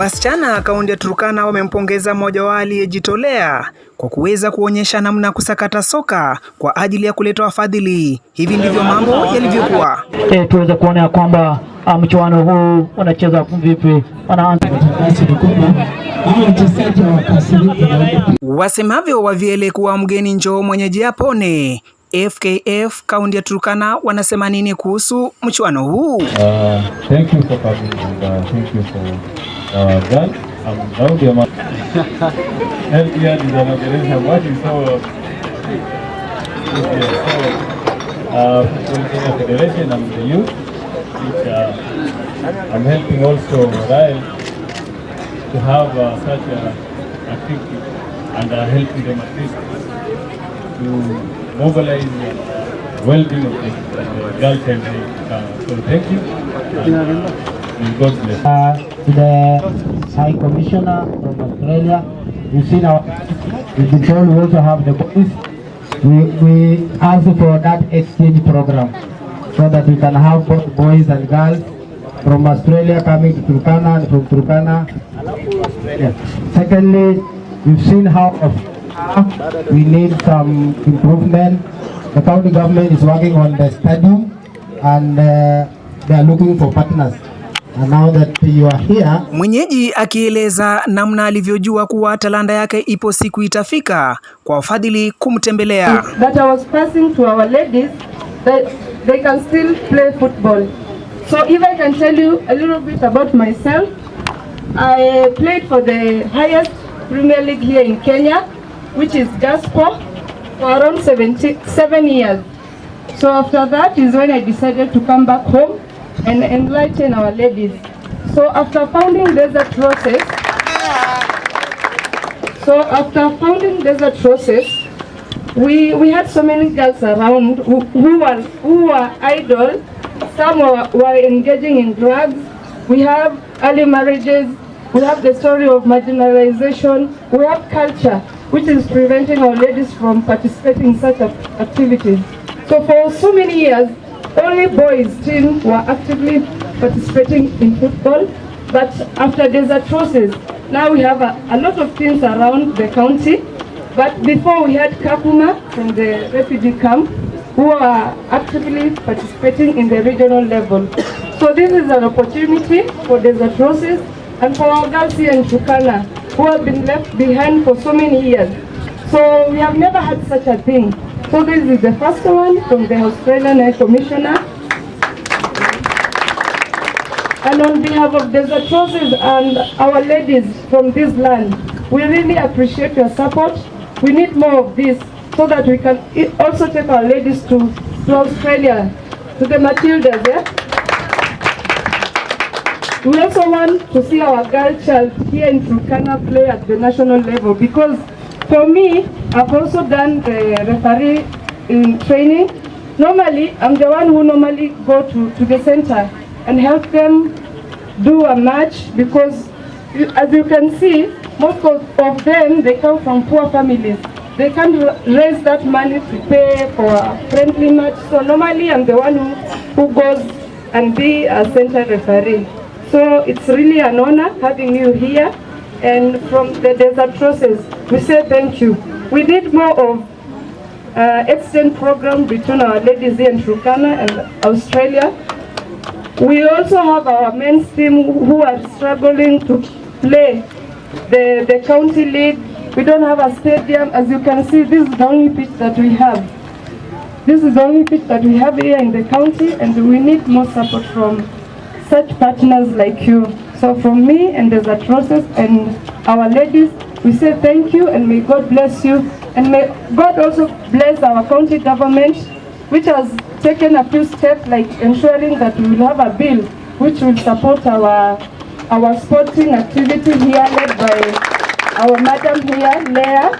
Wasichana kaunti ya Turkana wamempongeza mmoja wao aliyejitolea kwa kuweza kuonyesha namna kusakata soka kwa ajili ya kuleta wafadhili. Hivi ndivyo mambo yalivyokuwa. Tuweze kuona kwamba mchuano huu unacheza vipi. Wasemavyo wavyele kuwa mgeni njoo mwenyeji apone. FKF kaunti ya Turkana wanasema nini kuhusu mchuano huu? Thank you for coming and thank you for that. Now the amount and here is an organization what is so Kenya Federation and the youth which I'm helping also Ryle to have such a activity and helping them at least to mobilize well-being of the girl child. So thank you. And God bless. The High Commissioner from Australia, you've seen our we also have the boys. We ask for that exchange program so that we can have both boys and girls from Australia coming to Turkana and from Turkana. Secondly, we've seen how we need some improvement. The county government is working on the study and they are looking for partners. And now that you are here, mwenyeji akieleza namna alivyojua kuwa talanta yake ipo siku itafika kwa wafadhili kumtembelea. That I was passing to our ladies that they can still play football. So if I can tell you a little bit about myself, I played for the highest Premier League here in Kenya, which is Jasper, for around 7 years. So after that is when I decided to come back home and enlighten our ladies. So after founding Desert Roses, we had so many girls around who were idle. Some were engaging in drugs. We have early marriages. We have the story of marginalization. We have culture, which is preventing our ladies from participating in such activities. So for so many years, only boys team were actively participating in football. But after Desert Roses, now we have a lot of teams around the county. But before we had Kakuma from the refugee camp, who are actively participating in the regional level. So this is an opportunity for Desert Roses and for our girls here in Turkana, who have been left behind for so many years. So we have never had such a thing. So this is the first one from the Australian High Commissioner. And on behalf of Desert Roses and our ladies from this land, we really appreciate your support. We need more of this so that we can also take our ladies to Australia, to the Matildas. Yeah? We also want to see our girl child here in Turkana play at the national level, because for me, I've also done the referee in training. Normally, I'm the one who normally go to the center and help them do a match, because as you can see, most of them, they come from poor families. They can't raise that money to pay for a friendly match. So normally, I'm the one who goes and be a center referee. So it's really an honor having you here. And from the Desert Roses, we say thank you. We need more of exchange program between our ladies here in Turkana and Australia. We also have our men's team who are struggling to play the county league. We don't have a stadium. As you can see, this is the only pitch that we have. This is the only pitch that we have here in the county, and we need more support from such partners like you. So from me and Desert Roses and our ladies, we say thank you and may God bless you. And may God also bless our county government, which has taken a few steps like ensuring that we will have a bill which will support our sporting activity here, led by our madam here, Leah,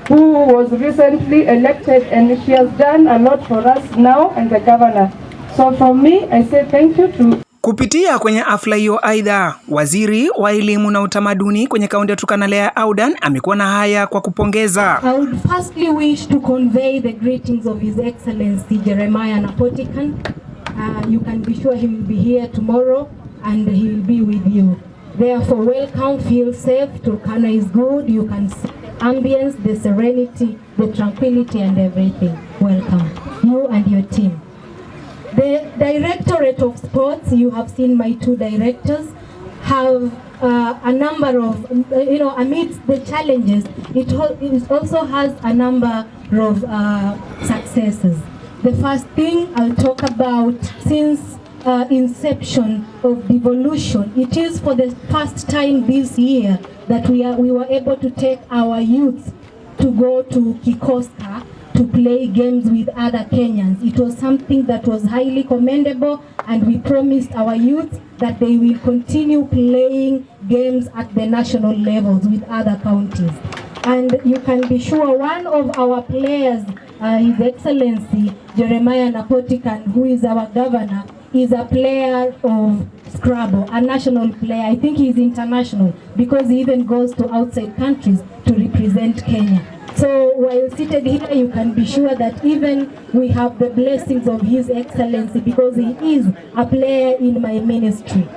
who was recently elected, and she has done a lot for us now, and the governor. So from me, I say thank you to Kupitia kwenye hafla hiyo, aidha waziri wa elimu na utamaduni kwenye kaunti ya Turkana Leah Audan amekuwa na haya kwa kupongeza. I would firstly wish to convey the greetings of His Excellency Jeremiah Napotikan. You can be sure he will be here tomorrow and he will be with you. Therefore, welcome, feel safe. Turkana is good. You can see the ambience, the serenity, the tranquility and everything. Welcome, you and your team. The Directorate of Sports, you have seen my two directors, have a number of, amidst the challenges, it also has a number of successes. The first thing I'll talk about, since inception of devolution, it is for the first time this year that we were able to take our youth to go to Kikoska to play games with other Kenyans. It was something that was highly commendable, and we promised our youth that they will continue playing games at the national levels with other counties. And you can be sure one of our players, His Excellency Jeremiah Napotikan, who is our governor, is a player of Scrabble, a national player. I think he's international because he even goes to outside countries to represent Kenya. So while seated here, you can be sure that even we have the blessings of His Excellency because he is a player in my ministry.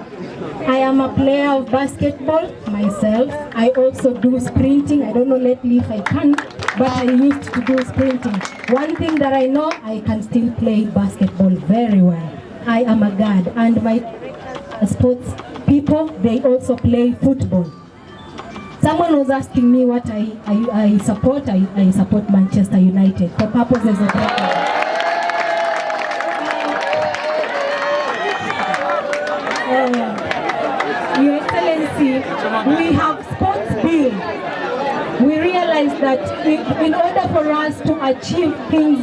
I am a player of basketball myself. I also do sprinting. I don't know lately if I can, but I used to do sprinting. One thing that I know, I can still play basketball very well. I am a guard, and my sports people, they also play football. Someone was asking me what I support. I support Manchester United for purposes of Your Excellency, we have sports bill. We realize that in order for us to achieve things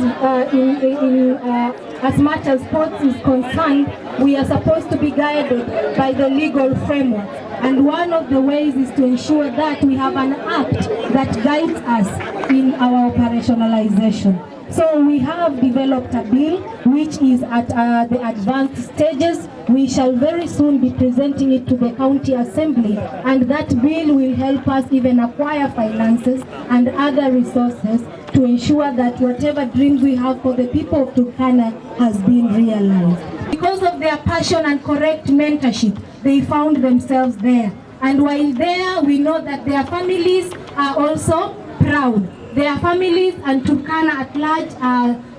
as much as sports is concerned, we are supposed to be guided by the legal framework. And one of the ways is to ensure that we have an act that guides us in our operationalization. So we have developed a bill which is at the advanced stages. We shall very soon be presenting it to the county assembly, and that bill will help us even acquire finances and other resources to ensure that whatever dreams we have for the people of Turkana has been realized. Because of their passion and correct mentorship, they found themselves there. And while there, we know that their families are also proud. Their families and Turkana at large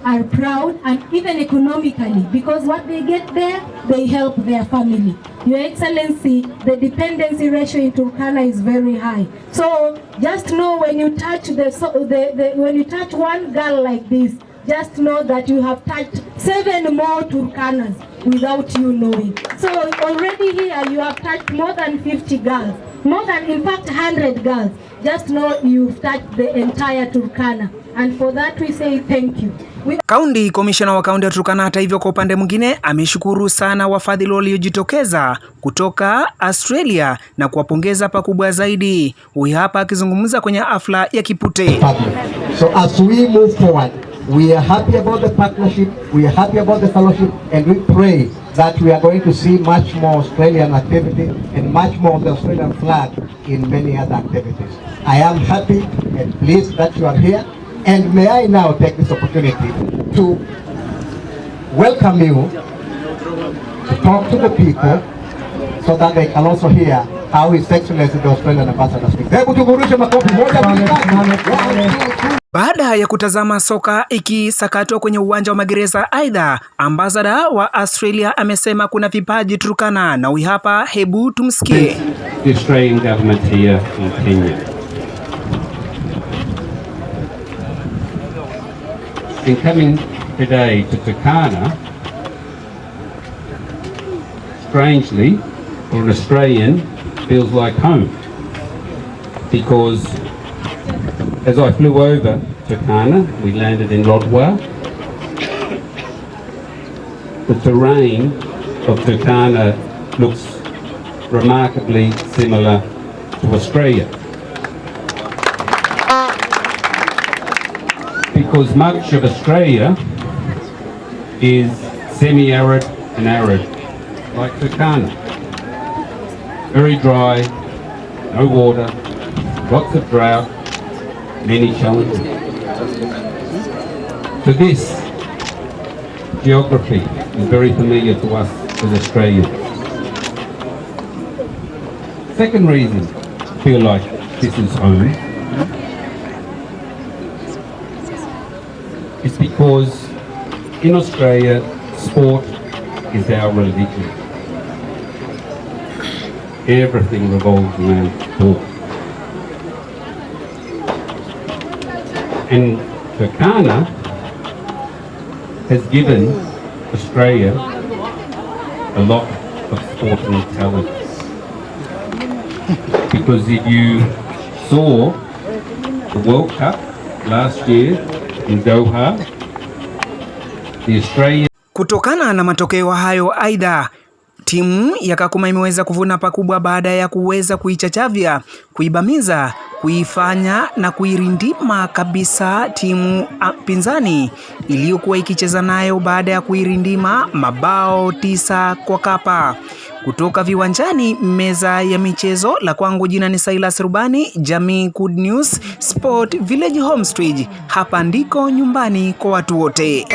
are proud, and even economically, because what they get there, they help their family. Your Excellency, the dependency ratio in Turkana is very high. So just know when you touch when you touch one girl like this, just know that you have touched 7 more Turkanas without you knowing. So already here you have touched more than 50 girls, more than in fact 100 girls. Just know you've touched the entire Turkana, and for that we say thank you. Kaunti komishona wa kaunti ya Turkana hata hivyo kwa upande mwingine ameshukuru sana wafadhili waliojitokeza kutoka Australia na kuwapongeza pakubwa zaidi. Huyu hapa akizungumza kwenye hafla ya Kipute. So as we move forward, we are happy about the partnership, we are happy about the fellowship, and we pray that we are going to see much more Australian activity and much more of the Australian flag in many other activities. I am happy and pleased that you are here, and may I now take this opportunity to welcome you to talk to the people so that they can also hear how His Excellency the Australian Ambassador speaks. Baada ya kutazama soka ikisakatwa kwenye uwanja wa magereza, aidha ambassador wa Australia amesema kuna vipaji Turkana, na huyu hapa, hebu tumsikie. The Australian government here in Kenya. In coming today to Turkana, strangely, for an Australian, feels like home, because as I flew over Turkana, we landed in Lodwar. The terrain of Turkana looks remarkably similar to Australia, because much of Australia is semi-arid and arid, like Turkana. Very dry, no water, lots of drought, many challenges. So this geography is very familiar to us as Australians. Second reason I feel like this is home is because in Australia, sport is our religion. Everything revolves around sport. And Turkana has given Australia a lot of sporting talent. Because if you saw the World Cup last year in Doha, the Australian... Kutokana na matokeo hayo, aidha timu ya Kakuma imeweza kuvuna pakubwa baada ya kuweza kuichachavya, kuibamiza, kuifanya na kuirindima kabisa timu pinzani iliyokuwa ikicheza nayo baada ya kuirindima mabao 9-0. Kutoka viwanjani meza ya michezo, la kwangu jina ni Silas Rubani, Jamii Good News, Sport Village Homestretch. Hapa ndiko nyumbani kwa watu wote.